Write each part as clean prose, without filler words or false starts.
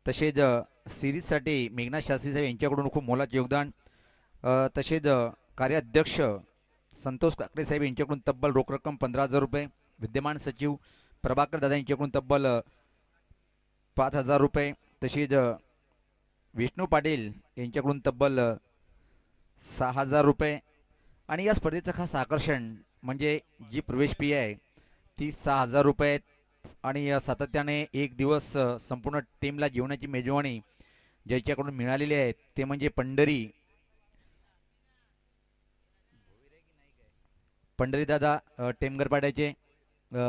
तसेच सिरीजसाठी मेघनाथ शास्त्री साहेब यांच्याकडून खूप मोलाचे योगदान. तसेच कार्याध्यक्ष संतोष काकडे साहेब यांच्याकडून तब्बल रोख रक्कम 15,000 रुपये. विद्यमान सचिव प्रभाकर दादा यांच्याकडून तब्बल 5,000 रुपये. तसेच विष्णू पाटील यांच्याकडून तब्बल 6,000 रुपये. आणि या स्पर्धेचं खास आकर्षण म्हणजे जी प्रवेश फी आहे ती 6,000 रुपये आहेत. आणि सातत्याने एक दिवस संपूर्ण टीमला जेवणाची मेजवानी ज्याच्याकडून मिळालेली आहे ते म्हणजे पंढरीदादा टेमगरपाड्याचे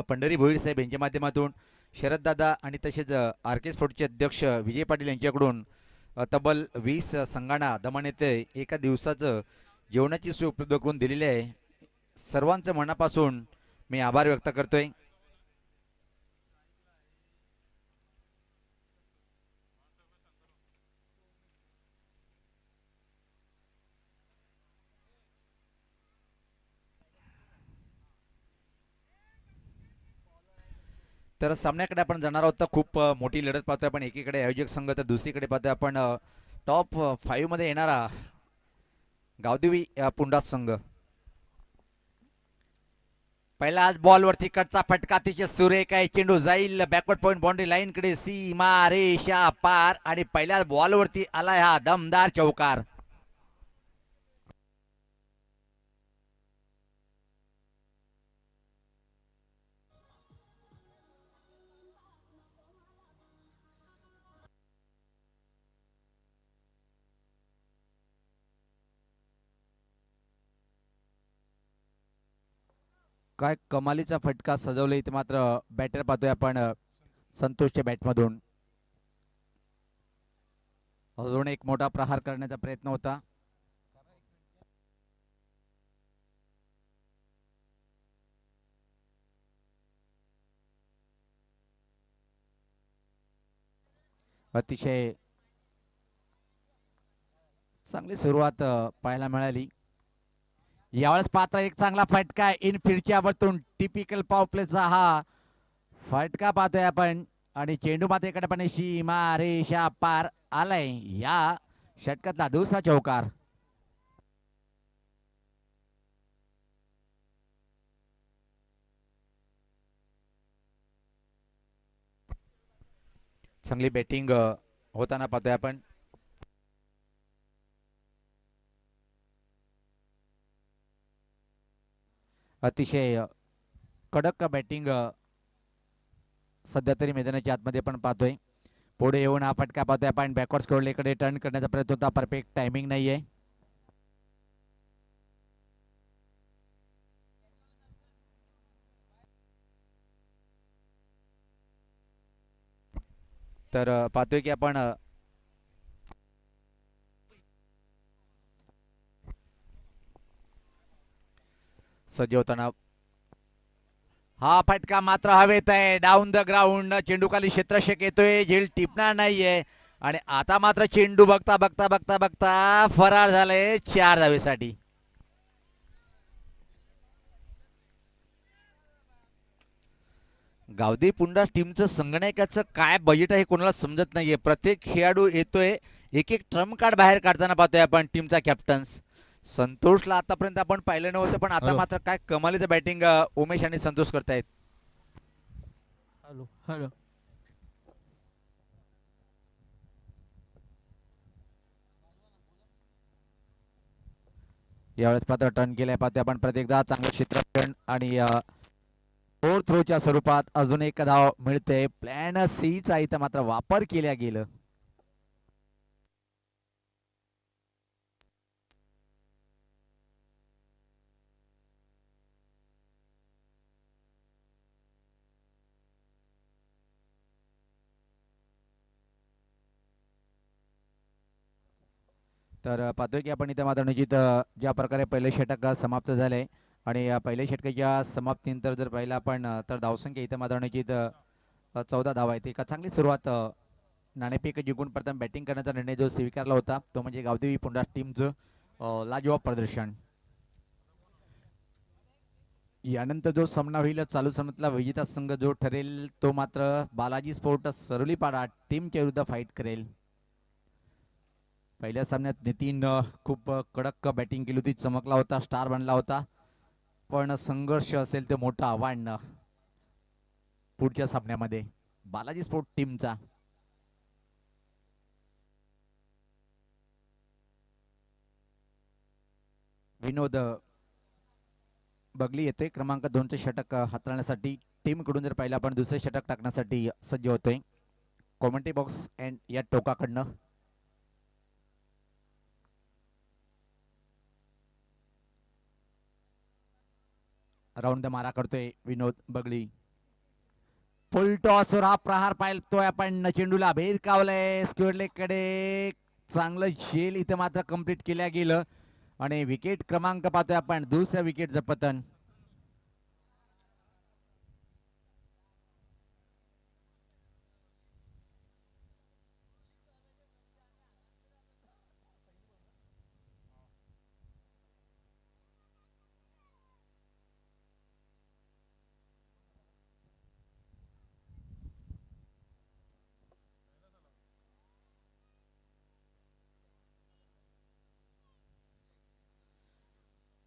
पंढरी भोईर साहेब यांच्या माध्यमातून शरददादा आणि तसेच आर के स्पोर्टचे अध्यक्ष विजय पाटील यांच्याकडून तब्बल 20 संघांना दमान येथे एका दिवसाचं जेवणाची सोय उपलब्ध करून दिलेली आहे. सर्वांचं मनापासून मी आभार व्यक्त करतोय. तर सामन्याकडे आपण जाणार आहोत. तर खूप मोठी लढत पाहतोय आपण. एकीकडे आयोजक संघ तर दुसरीकडे पाहतोय आपण टॉप 5 मध्ये येणारा गावदेवी पुंडास संघ. पहिला बॉलवरती कटचा फटका अतिशय सुरेख आहे. चेंडू जाईल बॅकवर्ड पॉइंट बाउंड्री लाईन कडे, सीमा रेषा पार आणि पहिल्या बॉलवरती आलाय हा दमदार चौकार. काय कमालीचा फटका सजवला इथे. मात्र बॅटर पाहतोय आपण संतोषच्या बॅटमधून. अजून एक मोठा प्रहार करण्याचा प्रयत्न होता. अतिशय चांगली सुरुवात पाहायला मिळाली. यावेळेस पात्र एक चांगला फटका इनफिल्डच्या वरतून टिपिकल पॉवर प्लेचा हा फटका पाहतोय आपण. आणि चेंडू मात्र इकडे पण सीमा रेषा पार आलाय. या षटकातला दुसरा चौकार. चांगली बॅटिंग होताना पाहतोय आपण. अतिशय कडक बॅटिंग सध्या तरी मैदानाच्या आतमध्ये पण पाहतोय. पुढे येऊन हा फटका पाहतोय आपण. बॅकवर्ड स्क्रोलकडे टर्न करण्याचा प्रयत्न होता. परफेक्ट टायमिंग नाहीये. तर पाहतोय की आपण सज्ज होताना हा फटका मात्र हवेत आहे. Down the ground. चेंडू खाली क्षेत्ररक्षक येतोय. झेल टिपणार नाहीये. आणि आता मात्र चेंडू बघता बघता बघता बघता फरार झाले 4 धावेसाठी. गावदेवी पुंडा टीमचं संगणकाचं काय बजेट आहे कोणाला समजत नाहीये. प्रत्येक खेळाडू येतोय एक एक ट्रम्प कार्ड बाहेर काढताना पाहतोय आपण. टीमचा कॅप्टन्स संतोषला आतापर्यंत आपण पाहिलं नव्हतं पण आता मात्र काय कमालीचं बॅटिंग उमेश आणि संतोष करतायत. Hello hello. यावेळेस पात्र टर्न केलाय पाहतोय आपण. प्रत्येकदा चांगलं क्षेत्ररक्षण आणि फोर थ्रोच्या स्वरूपात अजून एक धाव मिळते. प्लॅन सी चा इथं मात्र वापर केल्या गेलं. तर पाहतोय की आपण इथं मात्र निश्चित ज्या प्रकारे पहिले षटक समाप्त झाले आणि पहिल्या षटकाच्या समाप्तीनंतर जर पाहिलं आपण तर धावसंख्या इथं मात्र निश्चित 14 धावा आहेत. एका चांगली सुरुवात नाणेफेक जिंकून प्रथम बॅटिंग करण्याचा निर्णय जो स्वीकारला होता तो म्हणजे गावदेवी पुंडास टीमचं लाजवाब प्रदर्शन. यानंतर जो सामना होईल चालू सामन्यातला विजेता संघ जो ठरेल तो मात्र बालाजी स्पोर्ट सरोलीपाडा टीमच्या विरुद्ध फाईट करेल. पहिल्या सामन्यात नितीन खूप कडक बॅटिंग केली होती, चमकला होता, स्टार बनला होता. पण संघर्ष असेल ते मोठं आव्हान पुढच्या सामन्यामध्ये बालाजी स्पोर्ट टीमचा. विनोद बगली येते क्रमांक 2चे षटक हाताळण्यासाठी. टीमकडून जर पाहिलं आपण दुसरे षटक टाकण्यासाठी सज्ज होतोय. कॉमेंट्री बॉक्स अँड या टोकाकडनं राऊंड द मारा करतोय विनोद बगली. फुल टॉस वर हा प्रहार पाहतोय आपण. चेंडूला भेदकावलंय स्क्वेअर लेग कडे. चांगलं झेल इथं मात्र कंप्लीट केल्या गेलं आणि विकेट क्रमांक पाहतोय आपण दुसऱ्या विकेटचं पतन.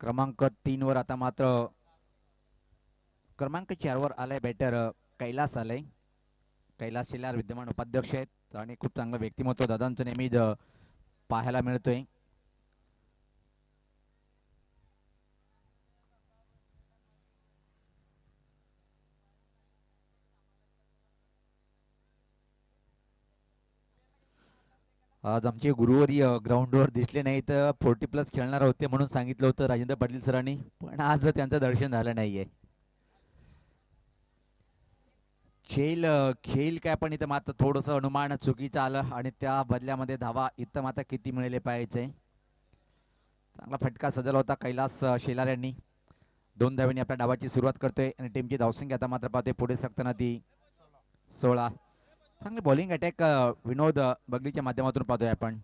क्रमांक 3 वर आता मात्र क्रमांक 4 वर आलाय बॅटर कैलास आलाय. कैलास शिलार विद्यमान उपाध्यक्ष आहेत आणि खूप चांगलं व्यक्तिमत्व दादांचं नेहमी पाहायला मिळतोय. आज आमचे गुरुवारी ग्राउंडवर दिसले नाही तर 40+ खेळणार होते म्हणून सांगितलं होतं राजेंद्र पाटील सरांनी, पण आज त्यांचं दर्शन झालं नाहीये. खेळ काय पण इथं मात्र थोडंसं अनुमान चुकीचं आलं आणि त्या बदल्यामध्ये धावा इथं मात्र किती मिळाले पाहिजे. चांगला फटका सजवला होता कैलास शेलार यांनी. 2 धावांनी आपल्या डावाची सुरुवात करतोय आणि टीमची धावसंख्या आता मात्र पाहतोय पुढे सरकताना ती 16. चांगली बॉलिंग अटॅक विनोद बगलीच्या माध्यमातून पाहतोय आपण.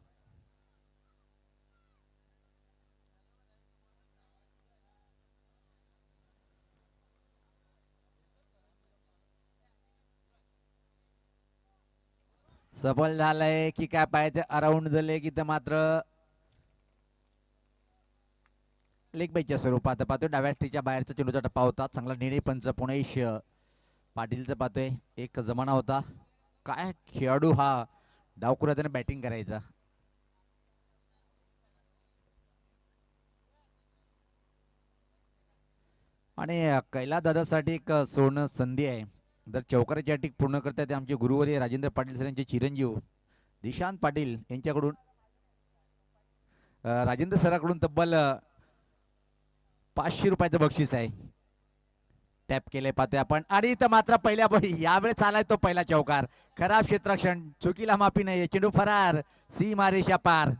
सफल झालंय की काय पाहायचं अराउंड झाले की तर मात्र लेग बाईच्या स्वरूपात पाहतोय. डाव्या स्टीच्या बाहेरचा चेंडूचा टप्पा होता. चांगला निर्णय पंच पुणेश पाटीलचं पाहतोय. एक जमाना होता काय खेळाडू हा डावखुरा त्याने बॅटिंग करायचा. आणि कैलास दादासाठी एक सोनं संधी आहे. जर चौकाराची अटीक पूर्ण करतात आमचे गुरुवारी राजेंद्र पाटील सर यांचे चिरंजीव दिशांत पाटील यांच्याकडून राजेंद्र सराकडून तब्बल 500 रुपयाचं बक्षीस आहे. टॅप केले पाहतोय आपण आणि इथं मात्र पहिल्या बळी यावेळेस आलाय तो पहिला चौकार. खराब क्षेत्ररक्षण, चुकीला माफी नाही. चेंडू फरार, सीमारेषा पार.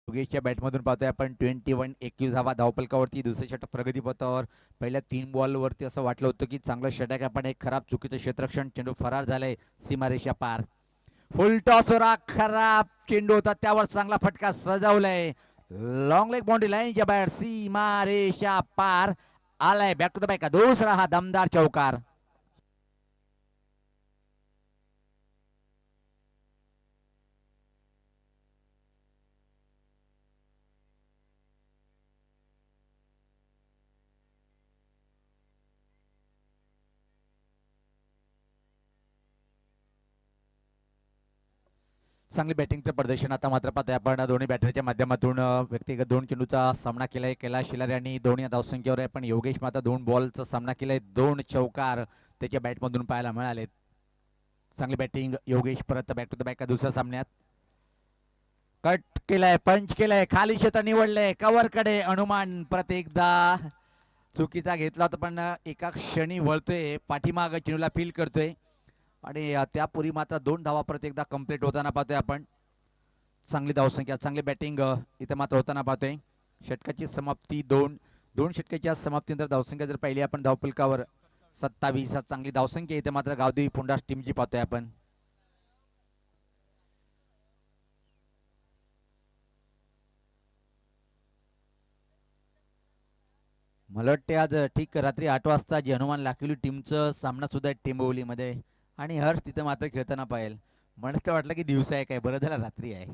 योगेशच्या बॅटमधून पाहतोय आपण 21 धावा धावपलकावरती. दुसरे षटक प्रगती पथावर. पहिल्या 3 बॉलवरती असं वाटलं होतं की चांगलं षटक आपण एक खराब चुकीचं क्षेत्ररक्षण. चेंडू फरार झालाय सीमारेषा पार. फुल टॉसवर खराब चेंडू होता त्यावर चांगला फटका सजवलाय. लॉंग लेग बाउंड्री लाईनच्या बाहेर सीमारेषा पार. आलाय बॅक टू द बॅक दुसरा हा दमदार चौकार. चांगली बॅटिंगचं प्रदर्शन आता मात्र पाहतोय आपण. दोन्ही बॅटरच्या माध्यमातून व्यक्तिगत 2 चेंडूचा सामना केलाय कैलास शिलार यांनी. 2 या धावसंख्येवर आहे पण योगेश मात्र 2 बॉलचा सामना केलाय. 2 चौकार त्याच्या बॅटमधून पाहायला मिळालेत. चांगली बॅटिंग योगेश परत बॅक टू द बॅक दुसऱ्या सामन्यात. कट केलाय, पंच केलाय, खाली क्षेत्र निवडलंय, कव्हर कडे अनुमान परत एकदा चुकीचा घेतला होता पण एका क्षणी वळतोय पाठीमाग चेंडूला फील करतोय आणि त्यापूर्वी मात्र 2 धावा परत एकदा कंप्लीट होताना पाहतोय आपण. चांगली धावसंख्या, चांगली बॅटिंग इथं मात्र होताना पाहतोय. षटकाची समाप्ती 2 2 षटकाच्या समाप्तीनंतर धावसंख्या जर पाहिली आपण धावफलकावर 27 हा चांगली धावसंख्या इथे मात्र गावदेवी पुंडास टीमची पाहतोय आपण. मला वाटते आज ठीक रात्री 8 वाजता जी हनुमान लाखिवली टीमचं सामना सुद्धा आहे टेंबोलीमध्ये आणि हर्ष तिथं मात्र खेळताना पाहिजे. मला तर वाटलं की दिवसा आहे काय, बरं झालं रात्री आहे.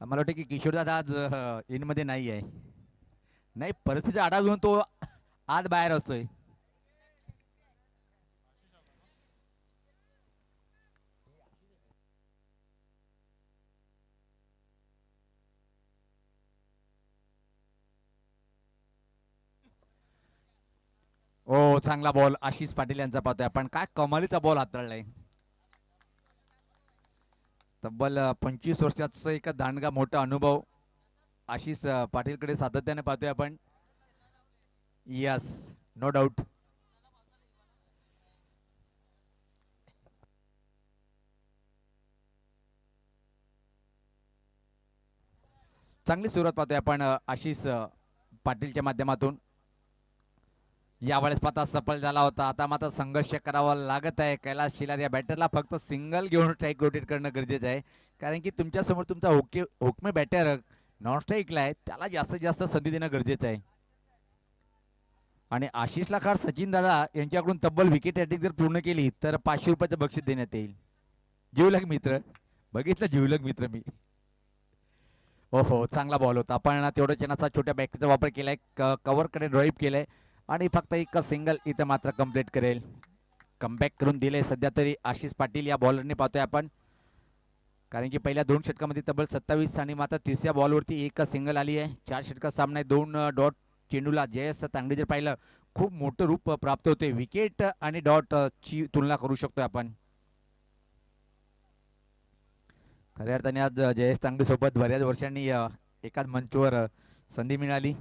मला वाटतं की किशोरदादा आज इनमध्ये नाही आहे. नाही, परिस्थितीचा आढावा घेऊन तो आज बाहेर असतोय. ओ चांगला बॉल आशिष पाटील यांचा पाहतोय आपण. काय कमालीचा बॉल हाताळलाय. तब्बल 25 वर्षाचा एक दांडगा मोठा अनुभव आशिष पाटीलकडे सातत्याने पाहतोय आपण. Yes, no doubt. चांगली सुरुवात पाहतोय आपण आशिष पाटीलच्या माध्यमातून. यावेळेस पाहता सफल झाला होता. आता मात्र संघर्ष करावा लागत आहे कैलास शिलार या बॅटरला. फक्त सिंगल घेऊन स्ट्राईक रोटेट करणं गरजेचं आहे, कारण की तुमच्यासमोर तुमचा हुकमे बॅटर नॉन स्ट्राईकला आहे, त्याला जास्तीत जास्त संधी देणं गरजेचं आहे. आणि आशिषला खाड सचिन दादा यांच्याकडून तब्बल विकेट हॅट्रिक जर पूर्ण केली तर 500 रुपयाचं बक्षीस देण्यात येईल. जीवलग मित्र, बघितलं जीवलग मित्र मी. हो, चांगला बॉल होता. आपण तेवढ्या चनाचा छोट्या बॅटचा वापर केलाय, कव्हरकडे ड्राईव्ह केलाय आणि फक्त एक सिंगल इथं मात्र कंप्लीट करेल. कमबॅक करून दिले सध्या तरी आशिष पाटील या बॉलरने पाहतोय आपण, कारण की पहिल्या 2 षटकामध्ये तब्बल 27 आणि मात्र तिसऱ्या बॉलवरती एक सिंगल आली आहे. 4 षटका सामना आहे. 2 डॉट चेंडूला जयस तांगडी जर पाहिलं खूप मोठं रूप प्राप्त होते. विकेट आणि डॉट ची तुलना करू शकतोय आपण. खऱ्या अर्थाने आज जयेश तांगडी सोबत बऱ्याच वर्षांनी एकाच मंचवर संधी मिळाली.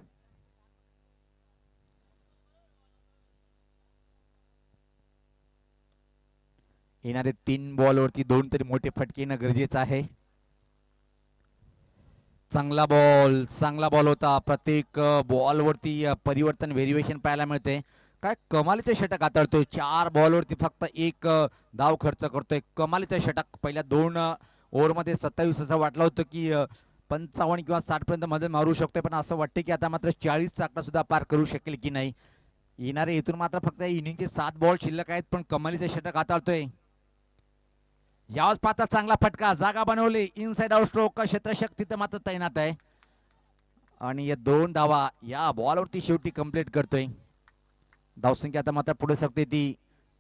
येणारे 3 बॉलवरती 2 तरी मोठे फटके येणं गरजेचं आहे. चांगला बॉल होता. प्रत्येक बॉलवरती परिवर्तन व्हेरिएशन पाहायला मिळते. काय कमालीचे षटक हाताळतोय. 4 बॉलवरती फक्त एक धाव खर्च करतोय. कमालीचे षटक. पहिल्या 2 ओव्हरमध्ये 27 असं वाटलं होतं की 55 किंवा 60 पर्यंत मध्ये मारू शकतोय, पण असं वाटतं की आता मात्र 40चा आकडा सुद्धा पार करू शकेल की नाही. येणारे इथून मात्र फक्त इनिंगचे 7 बॉल शिल्लक आहेत, पण कमालीचे षटक हाताळतोय. यावेळेस पाहता चांगला फटका, जागा बनवली, इनसाइड आउट स्ट्रोक, क्षेत्रशक्ती तर मात्र तैनात आहे आणि या 2 धावा या बॉलवरती शेवटी कंप्लीट करतोय. धावसंख्या आता मात्र पुढे सरकते ती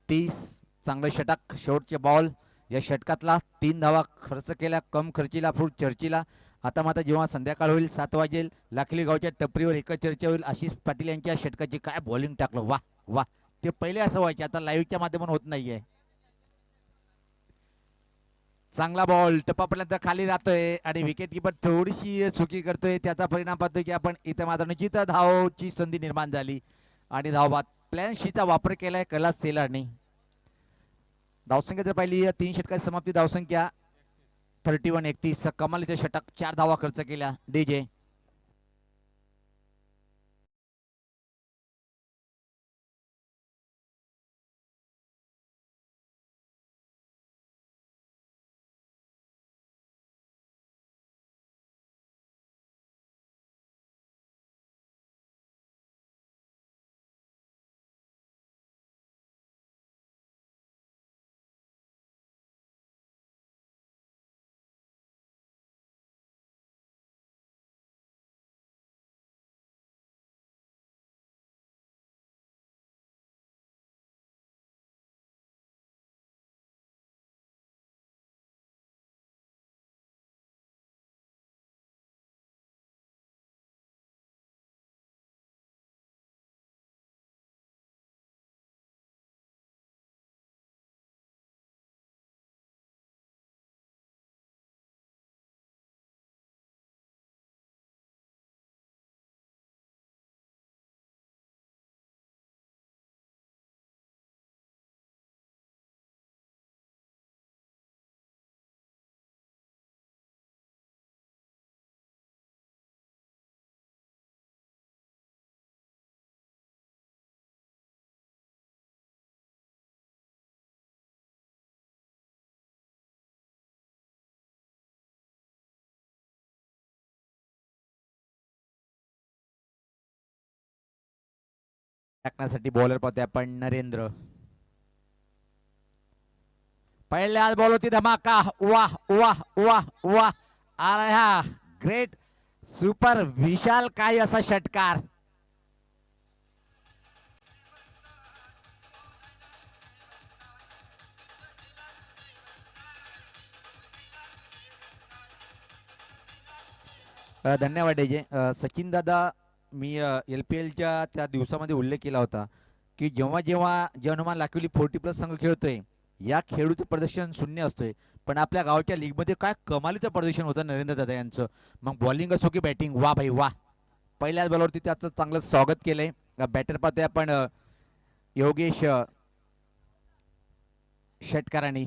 30. चांगलं षटक, शेवटचे बॉल या षटकातला. 3 धावा खर्च केल्या कम खर्चीला फूट चर्चीला. आता मात्र जेव्हा संध्याकाळ होईल 7 वाजेल लाखली गावच्या टपरीवर एकच चर्चा होईल. आशिष पाटील यांच्या षटकाची काय बॉलिंग टाकलं, वा वा. ते पहिले असं व्हायचे, आता लाईव्हच्या माध्यमातून होत नाहीये. चांगला बॉल टप्पापर्यंत खाली राहतोय आणि विकेट किपर थोडीशी चुकी करतोय. त्याचा परिणाम पाहतोय की आपण इथं मात्र निश्चित धावची संधी निर्माण झाली आणि धावबाद प्लॅन शीचा वापर केलाय कैलास सेलारने. धावसंख्या जर पाहिली 3 षटकाची समाप्ती धावसंख्या 31-31. कमालीचे षटक, 4 धावा खर्च केल्या डीजे. टाकण्यासाठी बॉलर पाहतोय आपण नरेंद्र. पहिल्याच बॉल होती धमाका. वाह वाह वाह वाह. आला हा ग्रेट सुपर विशाल काय असा षटकार. धन्यवाद डीजे. सचिन दादा, मी LPLच्या त्या दिवसामध्ये उल्लेख केला होता की जेव्हा जेव्हा हनुमान लाखवली 40+ संघ खेळतोय, या खेळूचं प्रदर्शन शून्य असतोय, पण आपल्या गावच्या लीगमध्ये काय कमालीचं प्रदर्शन होतं नरेंद्र दादा यांचं. मग बॉलिंग असो की बॅटिंग, वा भाई वा. पहिल्याच बॉलवरती त्याचं चांगलं स्वागत केलंय. बॅटर पाहतोय आपण योगेश षटकारांनी.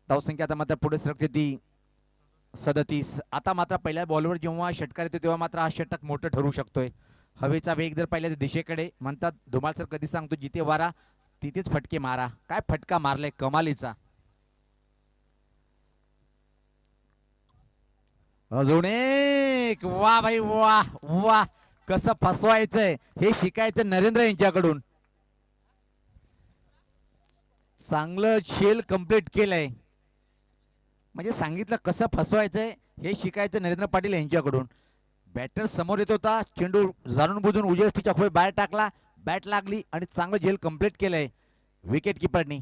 धावसंख्या आता मात्र पुढे सरकते ती 37. आता मात्र पहिल्या बॉलवर जेव्हा षटकार येतो तेव्हा मात्र हा षटक मोठं ठरू शकतोय. हवेचा वेग जर पाहिला तर दिशेकडे म्हणतात धुमाळ सर कधी सांगतो, जिथे वारा तिथेच फटके मारा. काय फटका मारलाय कमालीचा. अजून एक. वा भाई वा वा. कसं फसवायचंय हे शिकायचं नरेंद्र यांच्याकडून. चांगलं शेल कंप्लीट केलंय. म्हणजे सांगितलं कसं फसवायचंय हे शिकायचं नरेंद्र पाटील यांच्याकडून. बॅटर समोर येत होता, चेंडू जाणून बुजून उजेष्टीच्या खोय बाहेर टाकला, बॅट लागली आणि चांगलं झेल कंप्लीट केलंय विकेट किपरनी.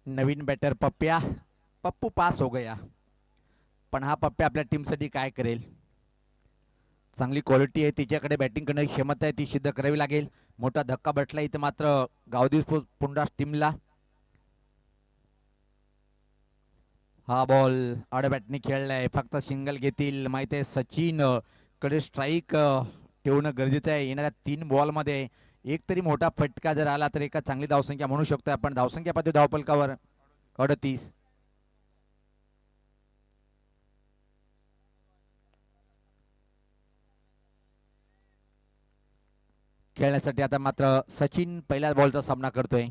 नवीन बॅटर पप्प्या. पप्पू पास हो गया, पण हा पप्प्या आपल्या टीमसाठी काय करेल. चांगली क्वालिटी आहे तिच्याकडे, बॅटिंग करण्याची क्षमता आहे, ती सिद्ध करावी लागेल. मोठा धक्का बसला इथं मात्र गावदिवस पुंडा टीमला. हा बॉल आडबॅटने खेळलाय, फक्त सिंगल घेतील. माहिती आहे सचिन कडे स्ट्राईक ठेवणं गरजेचं आहे. येणाऱ्या 3 बॉलमध्ये एक तरी मोठा फटका जर आला तर एका चांगली धावसंख्या म्हणू शकतोय आपण. धावसंख्या पाहतो धावपलकावर 38. खेळण्यासाठी आता मात्र सचिन पहिल्या बॉलचा सामना करतोय.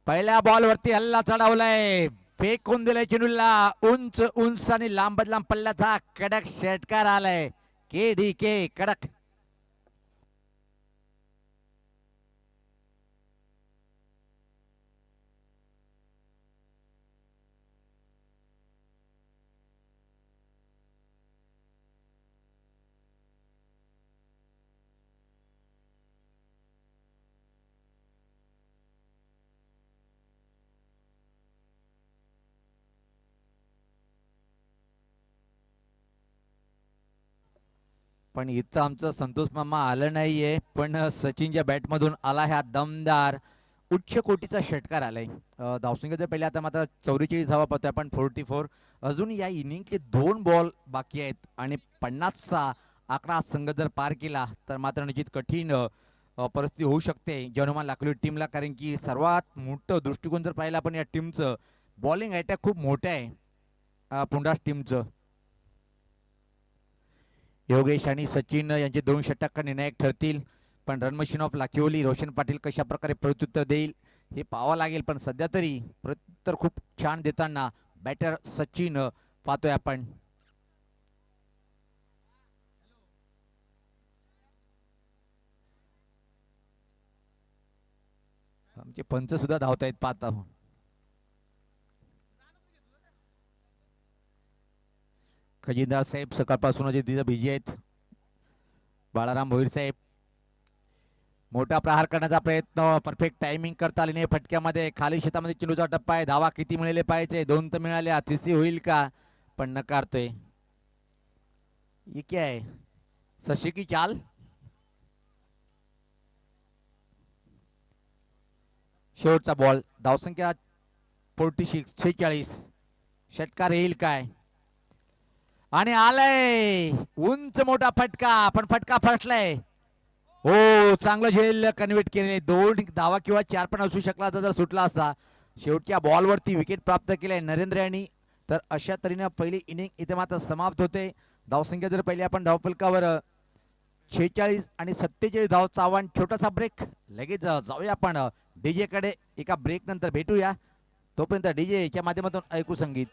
पहिल्या बॉलवरती हल्ला चढवलाय, फेकून दिलाय चेंडूला उंच उंच आणि लांब लांब पल्ल्याचा कडक षटकार आलाय. KDK कडक. पण इथं आमचं संतोष मामा आलं नाहीये, पण सचिनच्या बॅटमधून आला ह्या दमदार उच्च कोटीचा षटकार आलाय. धावसंख्या जर पहिले आता मात्र 44 धावा पाहतोय आपण 44. अजून या इनिंगचे 2 बॉल बाकी आहेत आणि 50चा आकडा संघ जर पार केला तर मात्र निश्चित कठीण परिस्थिती होऊ शकते हनुमान लाखोली टीमला. कारण की सर्वात मोठं दृष्टिकोन जर पाहिलं आपण या टीमचं, बॉलिंग अटॅक खूप मोठं आहे पुंडास टीमचं. योगेश आणि सचिन यांचे 2 षटक निर्णायक ठरतील, पण रनमशीन ऑफ लाखिवली रोशन पाटील कशा प्रकारे प्रत्युत्तर देईल हे पाहावं लागेल. पण सध्या तरी प्रत्युत्तर खूप छान देताना बॅटर सचिन पाहतोय आपण. आमचे पंच सुद्धा धावतायत पाहता. खजिनदार साहेब सकाळपासून तिथं बिजी आहेत. बाळाराम भोईर साहेब मोठा प्रहार करण्याचा प्रयत्न, परफेक्ट टायमिंग करता आली नाही फटक्यामध्ये. खाली शेतामध्ये चेंडूचा टप्पा आहे, धावा किती मिळाले पाहिजे, 2 तर मिळाल्या, तिसरी होईल का, पण नकारतोय. ये क्या है, शशी की चाल. शेवटचा बॉल, धावसंख्या 46. षटकार येईल काय, आणि आलंय उंच मोठा फटका, पण फटका फसलाय. हो चांगलं झेल कन्व्हर्ट केले. 2 धावा किंवा 4 पण असू शकला जर सुटला असता. शेवटच्या बॉलवरती विकेट प्राप्त केले नरेंद्र यांनी. तर अशा तऱ्हेने पहिली इनिंग इथे मात्र समाप्त होते. धावसंख्या जर पहिले आपण धावफलकावर 46 आणि 47 धावचा आव्हान. छोटासा ब्रेक, लगेच जाऊया आपण डीजे कडे. एका ब्रेक नंतर भेटूया. तोपर्यंत डीजे च्या माध्यमातून ऐकू संगीत.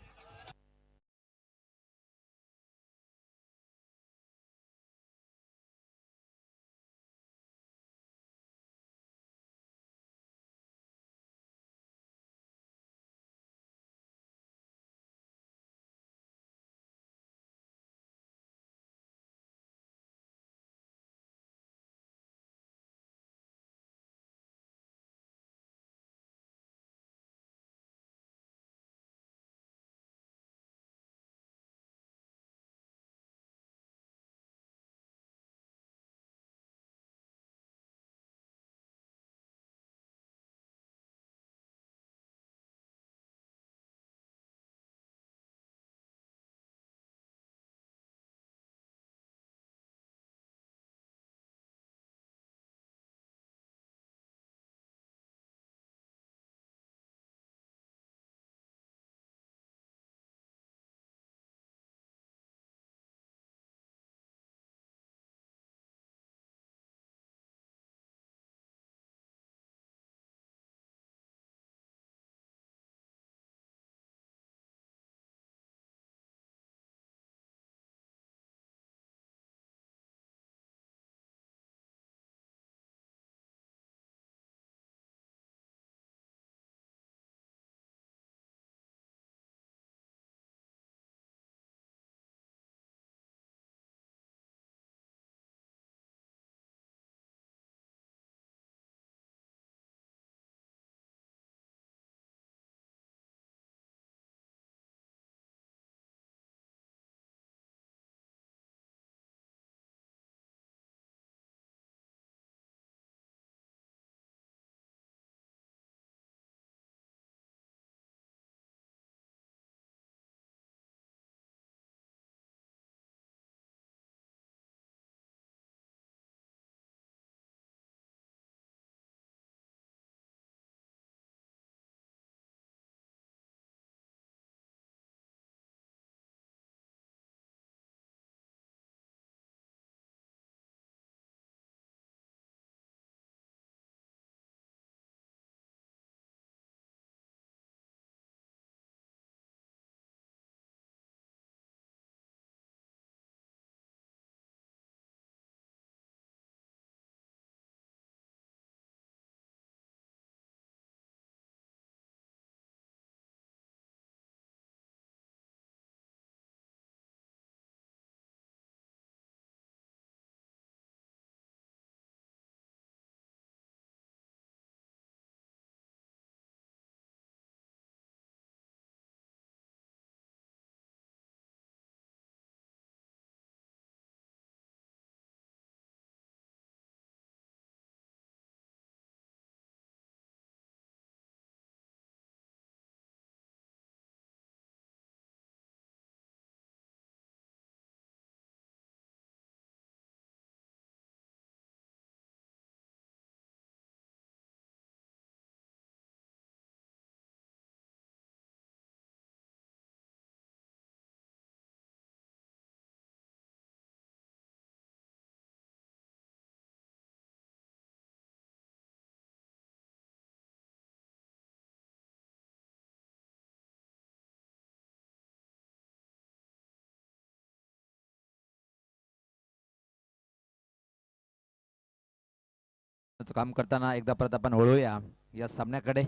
काम करताना एकदा परत आपण वळूया या सामन्याकडे.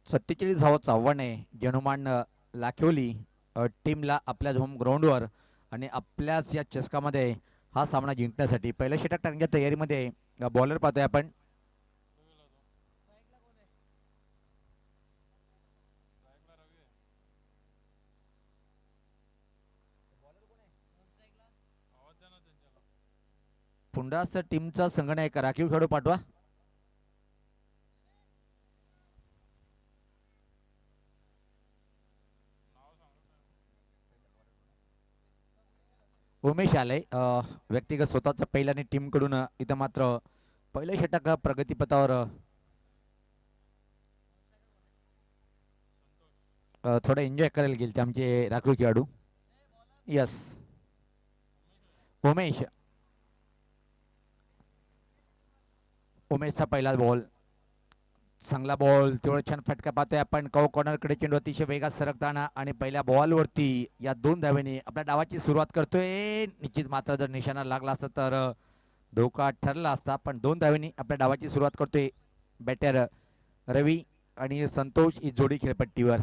47 धावाचं आव्हान आहे जनुमान लाखोली टीमला आपल्या होम ग्राउंडवर. आणि आपल्याच या चषकामध्ये हा सामना जिंकण्यासाठी पहिल्या षटक टाकण्याच्या तयारीमध्ये बॉलर पाहतोय आपण. पुंडास टीमचा संघनायक राखीव खेळाडू पाठवा. उमेश आले व्यक्तिगत स्वतःच पहिल्याने टीम कडून इथं मात्र पहिलं षटक प्रगतीपथावर थोडं एन्जॉय करायला गेले ते आमचे राखीव खेळाडू. यस, उमेश. उमेशचा पहिला बॉल, चांगला बॉल, तेवढं छान फटका पाहतोय आपण. कॉर्नरकडे चेंडू अतिशय वेगात सरकताना आणि पहिल्या बॉलवरती या 2 धावेने आपल्या डावाची सुरुवात करतोय. निश्चित मात्र जर निशाणा लागला असता तर धोका ठरला असता, पण 2 धावेने आपल्या डावाची सुरुवात करतोय बॅटर रवी आणि संतोष ही जोडी खेळपट्टीवर.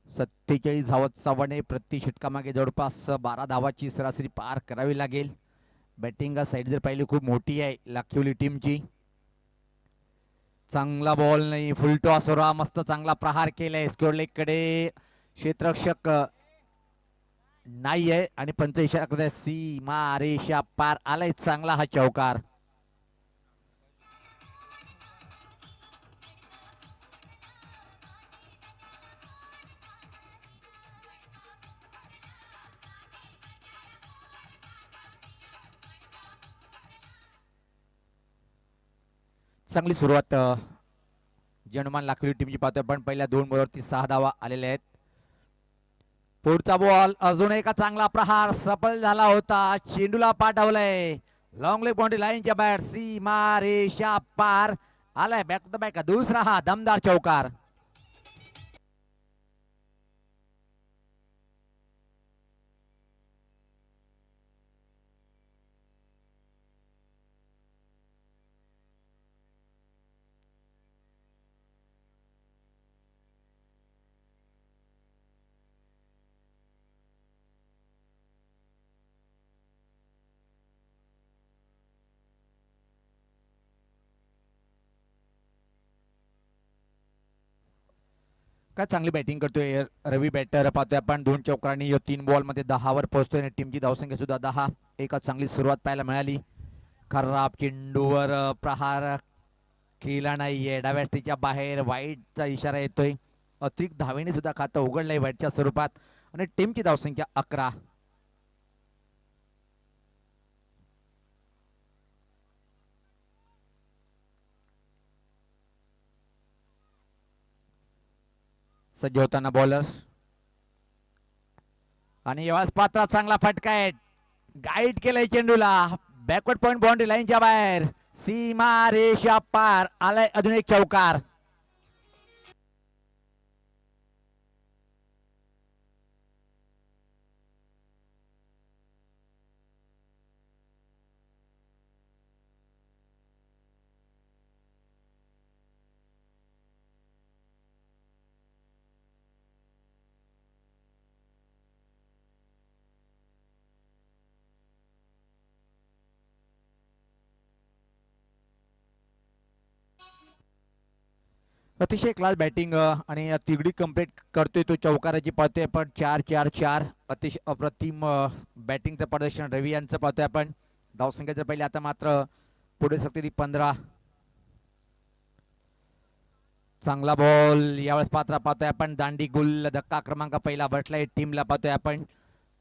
47 धावत सावणे प्रति षटकामागे जवळपास 12 धावाची सरासरी पार करावी लागेल. बॅटिंग साईड जर पाहिली खूप मोठी आहे लाखिवली टीमची. चांगला बॉल नाही, फुल टॉस मस्त चांगला प्रहार केलाय स्क्वेअर लेग कडे. क्षेत्ररक्षक नाहीये आणि पंच इशारा करताय सीमा रेषा पार. आलाय चांगला हा चौकार. चांगली सुरुवात जनमान लाखोली टीमची पाहतोय पण पहिल्या 2 बॉलवरती 6 धावा आलेल्या आहेत. पुढचा बॉल अजून एका चांगला प्रहार सफल झाला होता. चेंडूला पाठवलंय लॉंग लेग बाउंड्री लाईनच्या बाहेर. सीमा रेषा पार. आलाय बॅक टू द बॅक दुसरा हा दमदार चौकार. काय चांगली बॅटिंग करतोय रवी बॅटर पाहतोय आपण. 2 चौकारांनी 3 बॉल मध्ये 10 वर पोहोचतोय आणि टीमची धावसंख्या सुद्धा 10. एक चांगली सुरुवात पाहायला मिळाली. खराब चेंडूवर प्रहार केला नाहीये. डाव्याच्या बाहेर वाईटचा इशारा येतोय. अतिरिक्त धावेने सुद्धा खातं उघडलंय वाईटच्या स्वरूपात आणि टीमची धावसंख्या 11. सज्ज होताना बॉलर्स आणि यावेळेस पात्रा चांगला फटका आहे. गाईड केलंय चेंडूला बॅकवर्ड पॉइंट बाउंड्री लाईनच्या बाहेर. सीमा रेषा पार. आलाय अजून एक चौकार. अतिशय क्लास बॅटिंग आणि तिगडी कंप्लीट करतोय तो चौकाराची पाहतोय आपण. 4-4-4 अतिशय अप्रतिम बॅटिंगचं प्रदर्शन रवी यांचं पाहतोय आपण. धावसंख्येचं पहिले आता मात्र पुढे सकते ती 15. चांगला बॉल यावेळेस पात्रा पाहतोय आपण. दांडी गुल धक्का क्रमांक पहिला बसलाय टीमला पाहतोय आपण.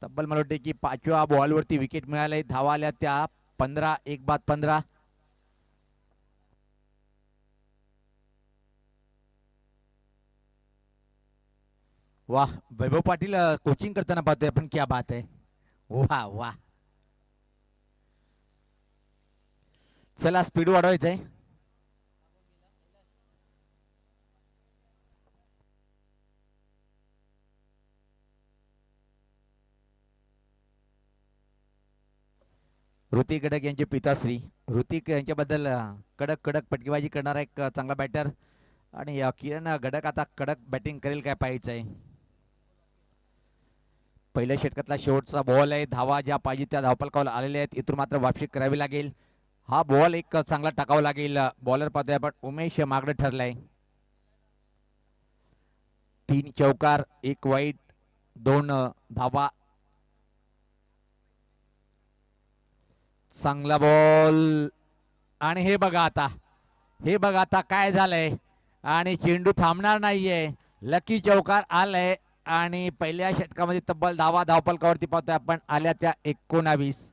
तब्बल मला वाटते की 5व्या बॉलवरती विकेट मिळाले. धावा आल्या त्या 15. 1 बाद 15. वाह वैभव पाटील कोचिंग करताना पाहतोय आपण. क्या बात आहे. वाह वाह. चला स्पीड वाढवायचंय. ऋतिक गडक यांचे पिताश्री. ऋतिक यांच्याबद्दल कडक कडक पटकेबाजी करणारा एक चांगला बॅटर आणि किरण गडक आता कडक बॅटिंग करेल काय पाहायचंय. पहिल्या षटकातला शेवटचा बॉल आहे. धावा ज्या पाहिजे त्या धावफलकावर आलेल्या आहेत. इथून मात्र वापसी करावी लागेल. हा बॉल एक चांगला टाकावा लागेल. बॉलर पाहतोय आपण उमेश मागडे ठरलाय. 3 चौकार 1 वाईट 2 धावा. चांगला बॉल आणि हे बघा आता काय झालंय आणि चेंडू थांबणार नाहीये. लकी चौकार आलाय आणि पहिल्या षटकामध्ये तब्बल धावा धावफलकावरती पाहतोय आपण आल्या त्या 19.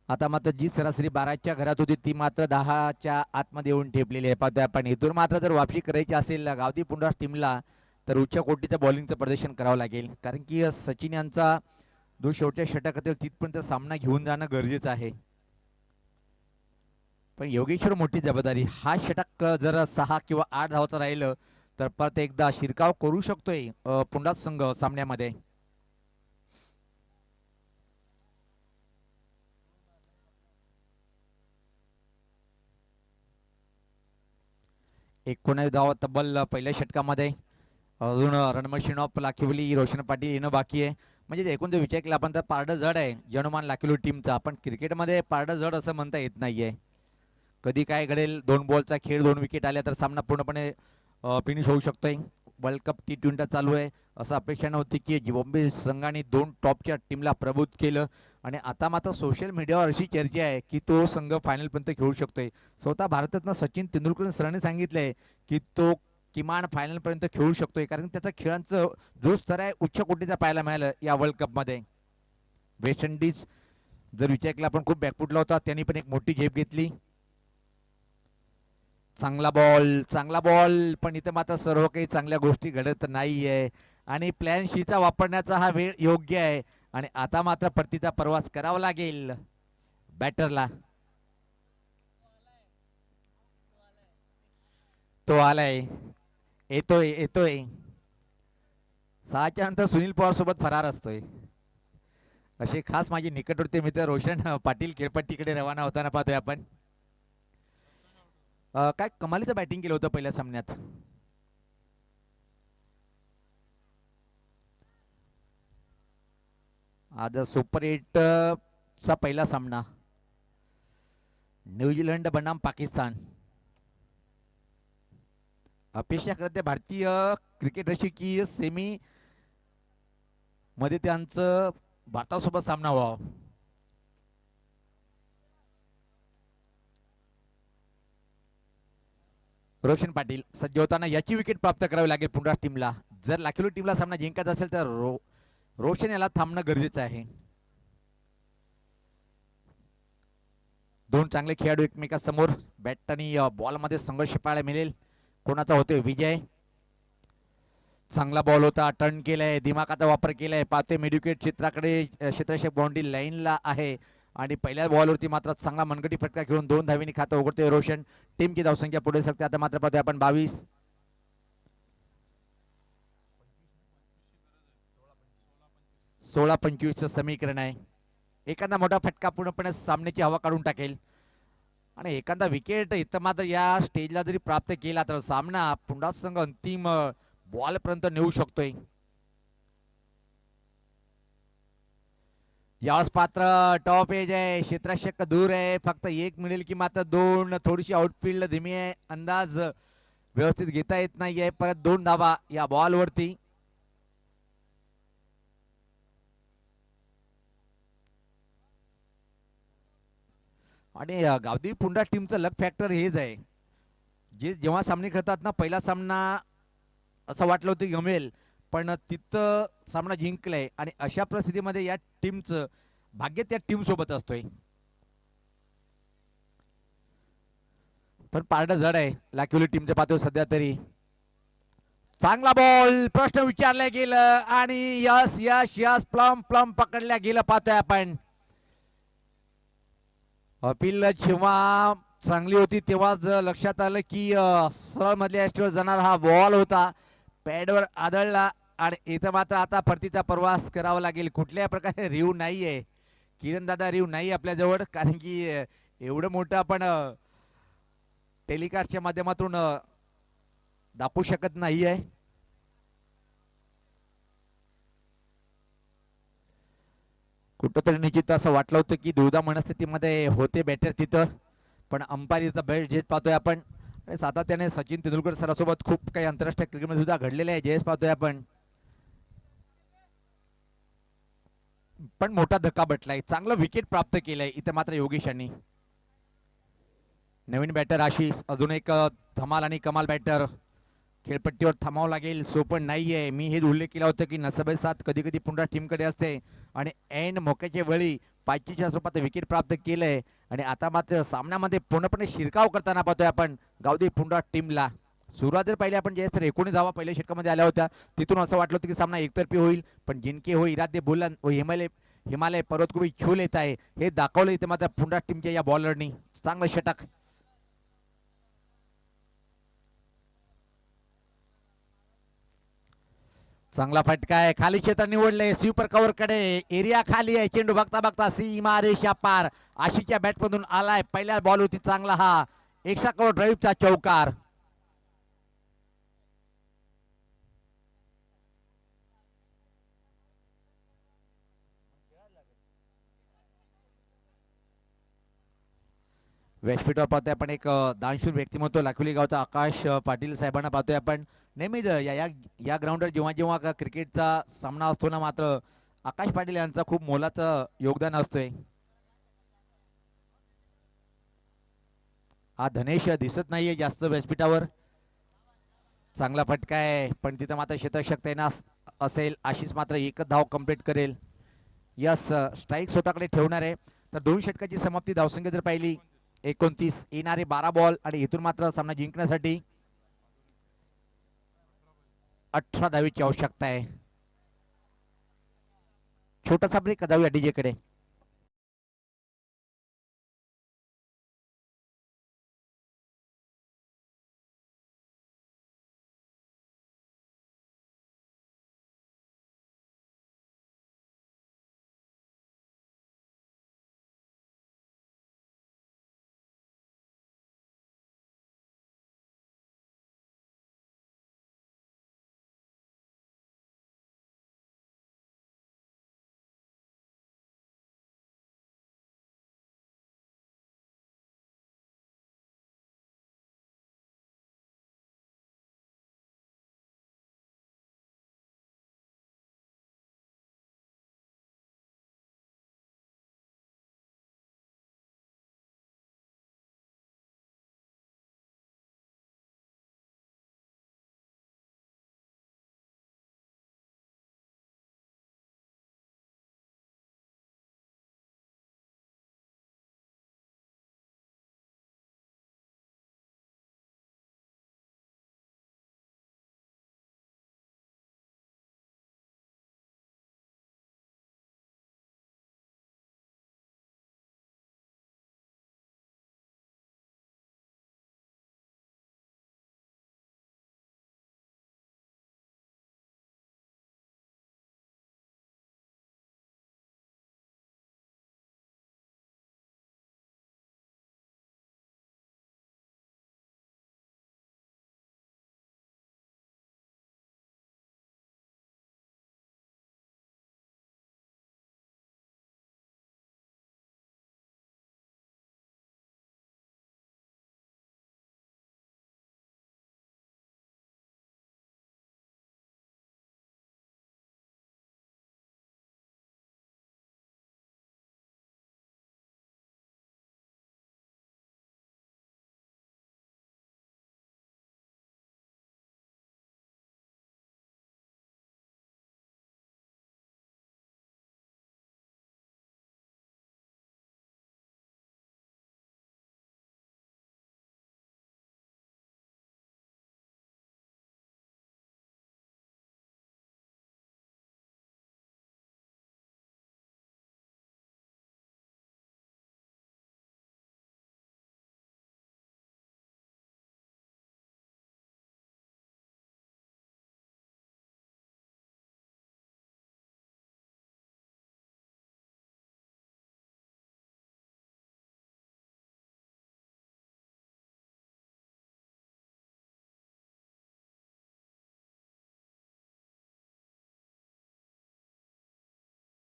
आता मात्र जी सरासरी 12च्या घरात होती ती मात्र 10च्या आतमध्ये येऊन ठेपलेली आहे. पाहतोय आपण इथून मात्र जर वापसी करायची असेल गावठी पुंडास टीमला तर उच्च कोटीचं बॉलिंगचं प्रदर्शन करावं लागेल, कारण की सचिन यांचा जो शेवटच्या षटकातील तिथपर्यंत सामना घेऊन जाणं गरजेचं आहे. पण योगेश्वर मोठी जबाबदारी, हा षटक जर 6 किंवा 8 धावाचं राहिलं तर परत एकदा शिरकाव करू शकतोय पुंडास संघ सामन्यामध्ये. एकोणीस धावा तब्बल पहिल्या षटकामध्ये. अजून रणमशीन ऑफ लाखिवली रोशन पाटील येणं बाकी आहे. म्हणजे एकूण जर विचार केला आपण तर पारडं जड आहे जनुमान लाखिवली टीमचा, पण क्रिकेटमध्ये पारडं जड असं म्हणता येत नाहीये. कधी काय घडेल, 2 बॉलचा खेळ 2 विकेट आल्या तर सामना पूर्णपणे फिनिश होऊ शकतोय. वर्ल्ड कप T20 चालू आहे, असं अपेक्षा नव्हती की झिम्बाब्वे संघाने 2 टॉपच्या टीमला प्रभूत केलं आणि आता मात्र सोशल मीडियावर अशी चर्चा आहे की तो संघ फायनलपर्यंत खेळू शकतोय. स्वतः भारतातनं सचिन तेंडुलकर सरांनी सांगितलंय की तो किमान फायनलपर्यंत खेळू शकतोय, कारण त्याचा खेळांचं जो स्तर आहे उच्च कोटीचा पाहायला मिळालं या वर्ल्ड कपमध्ये. वेस्ट इंडिज जर विचार केला आपण खूप बॅकफुटला होता, त्यांनी पण एक मोठी झेप घेतली. चांगला बॉल पण इथं मात्र सर्व काही चांगल्या गोष्टी घडत नाहीये आणि प्लॅन शीचा वापरण्याचा हा वेळ योग्य आहे आणि आता मात्र परतीचा प्रवास करावा लागेल बॅटरला. तो आलाय, येतोय 6च्या नंतर सुनील पवार सोबत फरार असतोय. असे खास माझे निकटवर्ती मित्र रोशन पाटील खेळपट्टीकडे रवाना होताना पाहतोय आपण. काय कमालीचं बॅटिंग केलं होतं पहिल्या सामन्यात. आज सुपर 8 चा पहिला सामना न्यूझीलंड बनाम पाकिस्तान. अपेक्षा करते भारतीय क्रिकेट रसिकीय सेमी मध्ये त्यांचं भारतासोबत सामना व्हावा. रोशन पाटील सज्ज होताना याची विकेट प्राप्त करावी लागेल पुंडास टीमला. जर लाखिवली टीमला सामना जिंकायचा असेल तर रोशन याला थांबणं गरजेचं आहे. 2 चांगले खेळाडू एकमेकांसमोर. बॅट आणि बॉलमध्ये संघर्ष पाहायला मिळेल. कोणाचा होतोय विजय. चांगला बॉल होता, टर्न केलाय, दिमागाचा वापर केलाय. पाहते मिडविकेट क्षेत्राकडे क्षेत्ररक्षक बाउंड्री लाईनला आहे आणि पहिल्या बॉलवरती मात्र चांगला मनगटी फटका खेळून 2 धावींनी खातं उघडते रोशन. टीम की धावसंख्या पुढे सकते. आता मात्र पाहतोय आपण 22. 16-25 समीकरण आहे. एखादा मोठा फटका पूर्णपणे सामन्याची हवा काढून टाकेल आणि एखादा विकेट इथं मात्र या स्टेजला जरी प्राप्त केला तर सामना पुंडास संघ अंतिम बॉल पर्यंत नेऊ शकतोय. यावेळेस पात्र टॉप एज आहे, क्षेत्ररक्षक दूर आहे, फक्त 1 मिळेल की मात्र 2. थोडीशी आउटफील्ड धीमी आहे, अंदाज व्यवस्थित घेता येत नाहीये. परत 2 धावा या बॉलवरती. आणि गावठी पुंडा टीमचं लक फॅक्टर हेच आहे, जे जेव्हा सामने खेळतात ना, पहिला सामना असं वाटलं होतं गमेल पण तिथं सामना जिंकलाय आणि अशा परिस्थितीमध्ये या टीमचं भाग्य त्या टीम सोबत असतोय. पण पारडं जड आहे लाखिवली टीमच्या पातळीवर सध्या तरी. चांगला बॉल, प्रश्न विचारला गेलं आणि यस यस यस प्लम पकडल्या गेलं. पाहतोय आपण अपील जेव्हा चांगली होती तेव्हाच लक्षात आलं की सरळ मधल्या एस्टीवर जाणार हा बॉल होता, पॅडवर आदळला आणि इथं मात्र आता परतीचा प्रवास करावा लागेल. कुठल्या प्रकारे रिव्ह नाहीये किरण दादा, रिव्ह नाही आपल्याजवळ, कारण की एवढं मोठं आपण टेलिकास्टच्या माध्यमातून दाखवू शकत नाहीये. कुठंतरी निश्चित असं वाटलं होतं की दुविधा मनस्थितीमध्ये होते बॅटर तिथं, पण अंपायरचा बेस्ट जयेश पाहतोय आपण. आणि सातत्याने सचिन तेंडुलकर सरासोबत खूप काही आंतरराष्ट्रीय क्रिकेटमध्ये सुद्धा घडलेले आहे. जयेश पाहतोय आपण, पण मोठा धक्का बटलाय, चांगलं विकेट प्राप्त केलंय इथं मात्र योगेश यांनी. नवीन बॅटर आशिष, अजून एक धमाल आणि कमाल बॅटर खेळपट्टीवर थांबावं लागेल, सोपं नाहीये. मी हे उल्लेख केला होता की नसबे साथ कधी कधी पुन्हा टीमकडे असते आणि ऐन मोक्याच्या वेळी पायचीच्या स्वरूपात विकेट प्राप्त केलंय आणि आता मात्र सामन्यामध्ये पूर्णपणे शिरकाव करताना पाहतोय आपण गावदेवी पुन्हा टीमला. सुरुवात जर पाहिली आपण ज्यावेळेस तर 19 धावा पहिल्या षटकामध्ये आल्या होत्या, तिथून असं वाटलं होतं की सामना एकतर्फी होईल, पण जिंके हो इरादे बुलंद व हिमालय पर्वत खूप झूल येत आहे हे दाखवलं इथे मात्र पुन्हा टीमच्या या बॉलरनी. चांगलं षटक. चांगला फटका आहे, खाली क्षेत्र निवडले स्वीपर कव्हर कडे, एरिया खाली आहे, चेंडू बघता बघता सीमा रेषा पार. आशिषच्या बॅट मधून आलाय, पहिल्या बॉल होती चांगला हा एक्स्ट्रा कव्हर ड्राईव्हचा चौकार. व्यासपीठावर पाहतोय आपण एक दानशूर व्यक्तिमत्व लाखोली गावचा आकाश पाटील साहेबांना पाहतोय आपण. नेहमीच या ग्राउंडवर जेव्हा जेव्हा क्रिकेटचा सामना असतो ना मात्र आकाश पाटील यांचा खूप मोलाचं योगदान असतोय. हा धनेश दिसत नाहीये जास्त व्यासपीठावर. चांगला फटका आहे पण तिथं मात्र क्षेत्ररक्षक तैनात असेल. आशिष मात्र एकच धाव कंप्लीट करेल. यस, स्ट्राईक स्वतःकडे ठेवणार आहे. तर 2 षटकाची समाप्ती धावसंख्या जर पाहिली 29, येणारे 12 बॉल आणि इथून मात्र सामना जिंकण्यासाठी 18 धावेची आवश्यकता आहे. छोटासा ब्रेक, जाऊया डीजे कडे.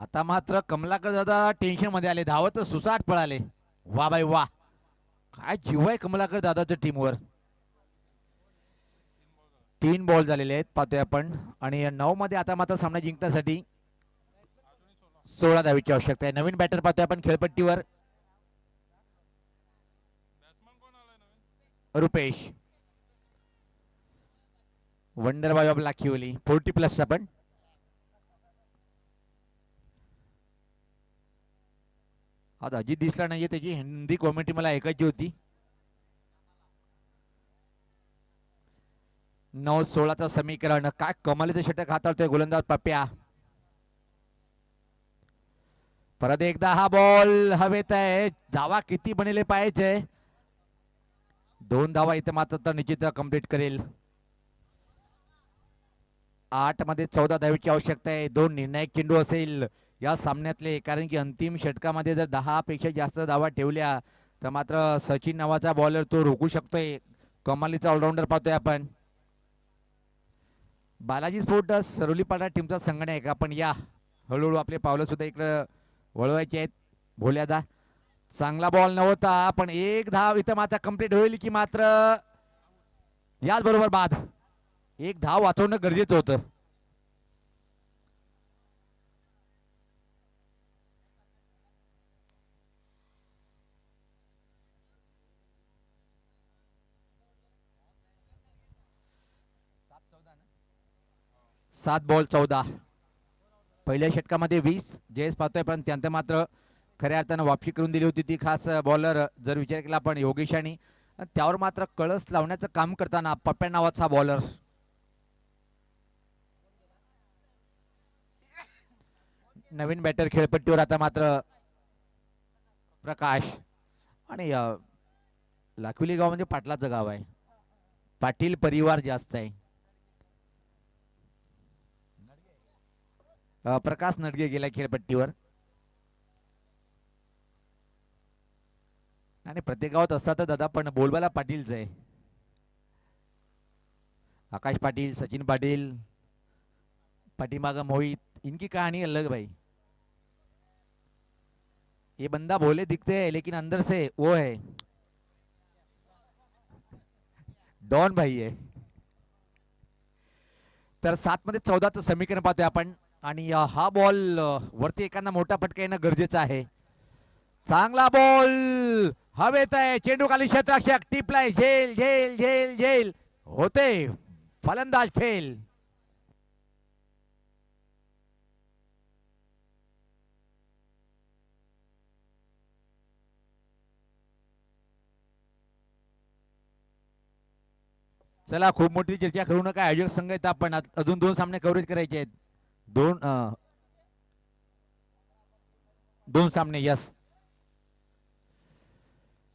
आता मात्र कमलाकर दादा टेन्शन मध्ये आले, धावत सुसाट पळाले. वा बाई वा, काय जीव आहे कमलाकर दादाच्या टीमवर. 3 बॉल झालेले आहेत पाहतोय आपण आणि 9 मध्ये आता मात्र सामना जिंकण्यासाठी 16 धावेची आवश्यकता आहे. नवीन बॅटर पाहतोय आपण खेळपट्टीवर, Rupesh. Wonder boy of Lakhivali 40+ पण. आज अजित दिसला नाहीये, त्याची हिंदी कॉमेंट्री मला ऐकायची होती. 9-16चं समीकरण. काय कमालीचं षटक हाताळतोय गोलंदाज पप्प्या. परत एकदा हा बॉल हवेत आहे. धावा किती बनले पाहिजे? 2 धावा इथे मात्र तर निश्चित कंप्लीट करेल. 8 मध्ये 14 धावेची आवश्यकता आहे. 2 निर्णायक चेंडू असेल या सामन्यातले, कारण की अंतिम षटकामध्ये जर 10 पेक्षा जास्त धावा ठेवल्या तर मात्र सचिन नावाचा बॉलर तो रोखू शकतोय. कमालीचा ऑलराऊंडर पाहतोय आपण. बालाजी स्पोर्ट्स सरोलीपाडा टीमचा संगणक. आपण या हळूहळू आपले पावलं सुद्धा इकडं वळवायचे आहेत. भोल्यादा चांगला बॉल नव्हता, पण 1 धाव इथं मात्र कंप्लीट होईल की मात्र याच बरोबर बाद. 1 धाव वाचवणं गरजेचं होतं. सात बॉल 14. पहिल्या षटकामध्ये 20 जयेश पाहतोय, पण त्यानंतर मात्र खऱ्या अर्थानं वापशी करून दिली होती ती खास बॉलर. जर विचार केला आपण योगेशानी, त्यावर मात्र कळस लावण्याचं काम करताना पप्प्या नावाचा बॉलर. नवीन बॅटर खेळपट्टीवर आता मात्र प्रकाश. आणि लाखविली गाव म्हणजे पाटलाचं गाव आहे. पाटील परिवार जास्त आहे. प्रकाश नडगे गेला खेळपट्टीवर. आणि प्रत्येक गावात असतात दादा, पण बोलबाला पाटीलच आहे. आकाश पाटील, सचिन पाटील, पाटीमागा मोहित, इनकी कहानी अलग भाई. ये बंदा भोले दिखते हैं लेकिन अंदर से वो है डॉन भाई है. तर 7 मध्ये 14चं समीकरण पाहतोय आपण. आणि हा बॉल वरती एखादा मोठा फटका येणं गरजेचं आहे. चांगला बॉल हवेत आहे. चेंडू खाली क्षेत्ररक्षक टिपलाय. झेल झेल झेल झेल होते. फलंदाज फेल. चला, खूप मोठी चर्चा करू नका. आयोजक संघ आहेत आपण. अजून 2 सामने कव्हरेज करायचे आहेत. 2 सामने. यस,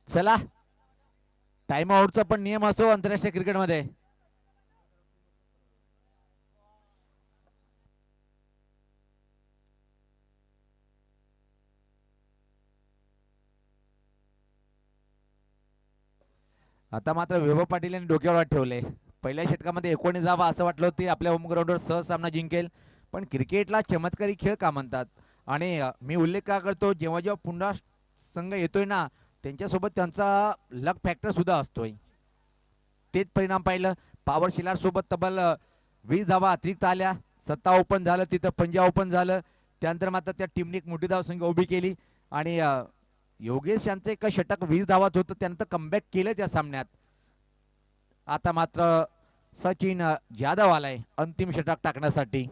चला. टाइम आउटचा पण नियम असतो आंतरराष्ट्रीय क्रिकेटमध्ये. आता मात्र वैभव पाटील यांनी डोक्यावर ठेवले. पहिल्या षटकामध्ये 19 धावा असं वाटलं होतं आपल्या होम ग्राउंडवर सहज सामना जिंकेल, पण क्रिकेटला चमत्कारी खेळ का म्हणतात. आणि मी उल्लेख का करतो, जेव्हा जेव्हा पुन्हा संघ येतोय ना, त्यांच्यासोबत त्यांचा लक फॅक्टर सुद्धा असतोय. तेच परिणाम पाहिलं. पॉवर शिलार सोबत तब्बल 20 धावा अतिरिक्त आल्या. सत्ता ओपन झालं, तिथं पंजाब ओपन झालं. त्यानंतर मात्र त्या टीमने एक मोठी धाव संख्या उभी केली. आणि योगेश यांचं एक षटक 20 धावात होतं, त्यानंतर कमबॅक केलं त्या सामन्यात. आता मात्र सचिन जाधव आलाय अंतिम षटक टाकण्यासाठी.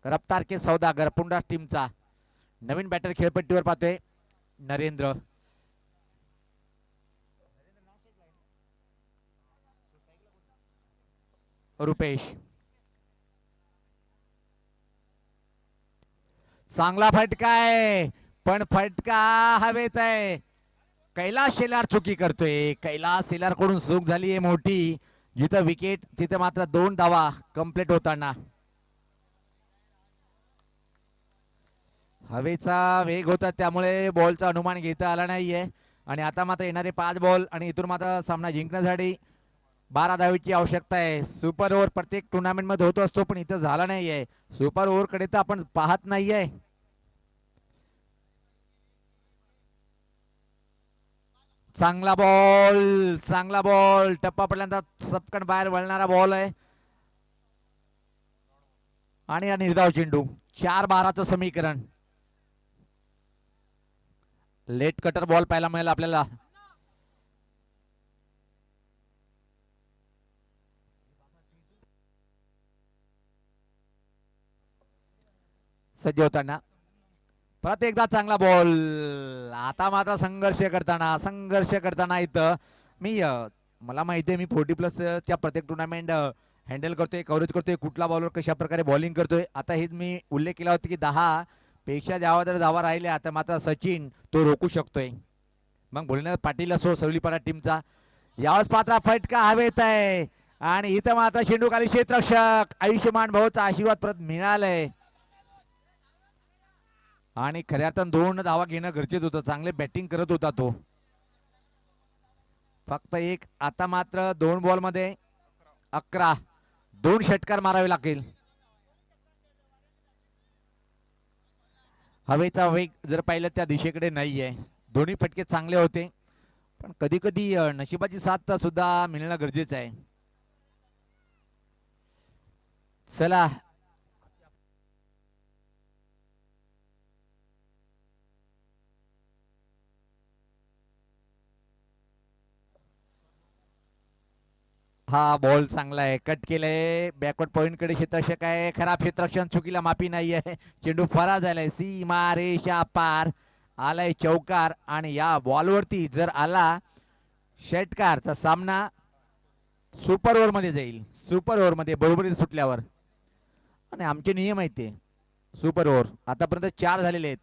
रफ्तार के सौदागर पुंडा टीमचा नवीन बॅटर खेळपट्टीवर पाहतोय. नरेंद्र रुपेश. चांगला फटका आहे, पण फटका हवेत आहे. कैलास शेलार चुकी करतोय. कैलास शेलार कडून चूक झाली आहे मोठी. जिथं विकेट तिथं मात्र 2 धावा कंप्लीट होताना. हवेचा वेग होता त्यामुळे बॉलचा अनुमान घेता आला नाहीये. आणि आता मात्र येणारे 5 बॉल आणि इथून मात्र सामना जिंकण्यासाठी 12 धावेची आवश्यकता आहे. सुपर ओव्हर प्रत्येक टुर्नामेंट मध्ये होत असतो, पण इथं झाला नाहीये. सुपर ओव्हर कडे तर आपण पाहत नाहीये. चांगला बॉल, चांगला बॉल. टप्पा पडल्यानंतर सपकन बाहेर वळणारा बॉल आहे. आणि निर्धाव चेंडू. 4-12चं समीकरण. लेट कटर बॉल पाहायला मिळेल आपल्याला. सज्ज होताना परत एकदा चांगला बॉल. आता मात्र संघर्ष करताना इथं मला माहिती आहे मी 40+ च्या प्रत्येक टुर्नामेंट हँडल करतोय, कव्हरेज करतोय, कुठला बॉलर कशा प्रकारे बॉलिंग करतोय. आता हेच मी उल्लेख केला होता की 10 पेक्षा जर धावा राहिल्या आता मात्र सचिन तो रोखू शकतोय. मग भोलेनाथ पाटील असो सवलीपाडा टीमचा यावेळेस पात्रा फटका हवेत आहे आणि इथं मात्र चेंडू खाली क्षेत्ररक्षक आयुष्यमान भाऊचा आशीर्वाद परत मिळालाय आणि खऱ्या अर्थानं 2 धावा घेणं गरजेचं होतं. चांगले बॅटिंग करत होता तो. फक्त एक आता मात्र 2 बॉल मध्ये 11 2 षटकार मारावे लागतील. हवेचा वेग जर पाहिलं त्या दिशेकडे नाहीये. दोन्ही फटके चांगले होते पण कधी कधी नशिबाची साथ सुद्धा मिळणं गरजेचं आहे. चला हा बॉल चांगला आहे, कट केलंय बॅकवर्ड पॉइंट कडे क्षेत्ररक्षक आहे. खराब क्षेत्ररक्षण चुकीला माफी नाही आहे. चेंडू फरार झालाय सीमा रेषा पार आलाय चौकार आणि या बॉलवरती जर आला षटकार तर सामना सुपर ओव्हर मध्ये जाईल. सुपर ओव्हर मध्ये बरोबरी सुटल्यावर आणि आमचे नियम आहेत ते सुपर ओव्हर आतापर्यंत 4 झालेले आहेत.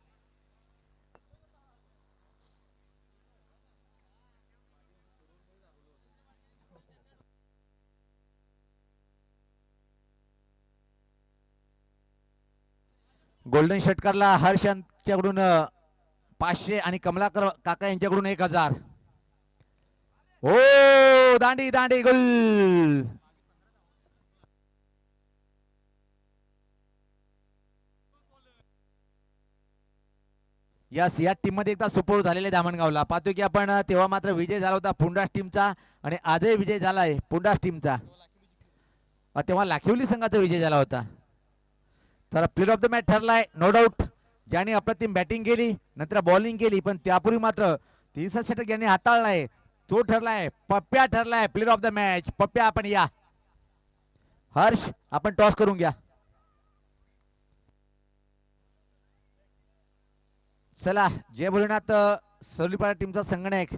गोल्डन षटकारला हर्ष यांच्याकडून 500 आणि कमलाकर काका यांच्याकडून 1000. ओ दांडी दांडी गोल. यस या टीम मध्ये एकदा सुपर झालेले दामणगावला पाहतो की आपण तेव्हा मात्र विजय झाला होता पुंडास टीमचा आणि आजही विजय झालाय पुंडास टीमचा. तेव्हा लाखिवली संघाचा विजय झाला होता. तर प्लेअर ऑफ द मॅच ठरलाय नो डाऊट ज्याने अप्रतिम बॅटिंग केली नंतर बॉलिंग केली पण त्यापूर्वी मात्र 30 षटक यांनी हाताळलाय तो ठरलाय. पप्प्या ठरलाय प्लेअर ऑफ द मॅच. पप्प्या आपण या. हर्ष आपण टॉस करून घ्या. चला जय भोलेनाथ सवलीपाडा टीमचा संगणक